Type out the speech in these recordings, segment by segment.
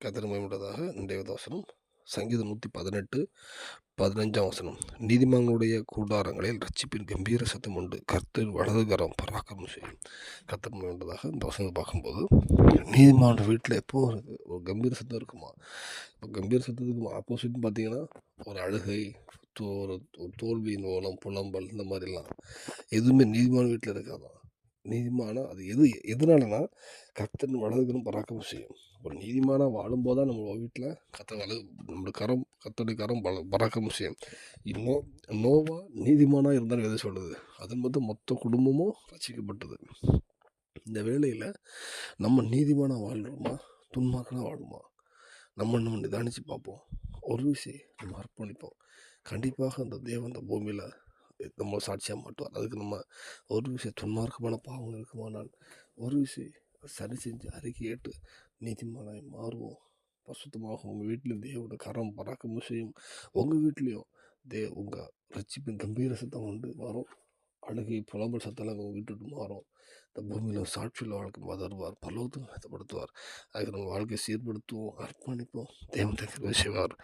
கர்த்தர் மகிமையுள்ளதாக. இன்றைய வசனம் சங்கீதம் 118 15ஆம் வசனம். நீதிமான்களுடைய கூடாரங்களில் இரட்சிப்பின் கம்பீர சத்தம் உண்டு. கர்த்தர் வலதுகரம் பராக்கிரமம் செய்யும். கர்த்தர் மகிமையுள்ளதாக. இந்த வசனத்தை பார்க்கும்போது நீதிமான வீட்டில் எப்போ ஒரு கம்பீர சத்தம் இருக்குமா? இப்போ கம்பீர சத்தத்துக்கு ஆப்போசிட்னு பார்த்தீங்கன்னா ஒரு அழுகை, ஒரு தோல்வியின் ஓலம், புலம்பல், இந்த மாதிரிலாம் எதுவுமே நீதிமான வீட்டில் இருக்காதான். நீதிமானா அது எதனாலனா கர்த்தரின் வலதுகரம் பராக்கிரமம் செய்யும். ஒரு நீதிமானா வாழும்போது தான் நம்ம வீட்டில் கர்த்தருடைய கரம் பராக்கிரமம் செய்யும். இன்னும் நோவா நீதிமானா இருந்தாலும் எதை சொல்லுது, அதன் மட்டும் மொத்த குடும்பமும் ரசிக்கப்பட்டது. இந்த வேளையில் நம்ம நீதிமானா வாழ்கிறோமா, துன்மார்க்கனா வாழுமா, நம்ம நிதானித்து பார்ப்போம். ஒரு விஷயம் நம்ம அர்ப்பணிப்போம். கண்டிப்பாக அந்த தேவன் அந்த பூமியில் நம்ம சாட்சியாக மாட்டுவார். அதுக்கு நம்ம ஒரு விஷயம் துன்மார்க்கமான பாவம் இருக்குமானால் ஒரு விஷயம் சரி செஞ்சு அறிக்கையிட்டு நீதிமானாய் மாறுவோம். பசுத்தமாக உங்கள் வீட்டில் தேவோட கரம் பராக்கிரமம் செய்யும். உங்கள் வீட்லேயும் உங்கள் ரட்சிப்பின் கம்பீர சத்தம் கொண்டு வரும். அழுகை புலம்பல் சத்தெல்லாம் உங்கள் வீட்டுக்கு மாறும். இந்த பூமியில் சாட்சியில் வாழ்க்கை தருவார். பரலோகத்துக்கு ஆயத்தப்படுத்துவார். அதுக்கு நம்ம வாழ்க்கையை சீர்படுத்துவோம், அர்ப்பணிப்போம். தேவன் கிருபை செய்வார்.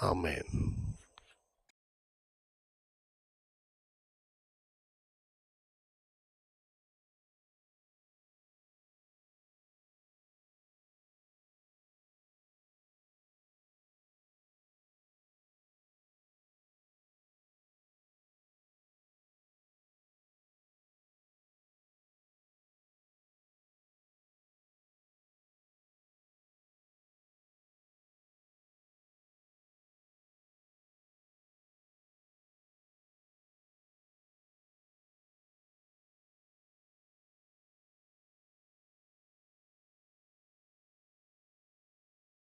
ஆமென்.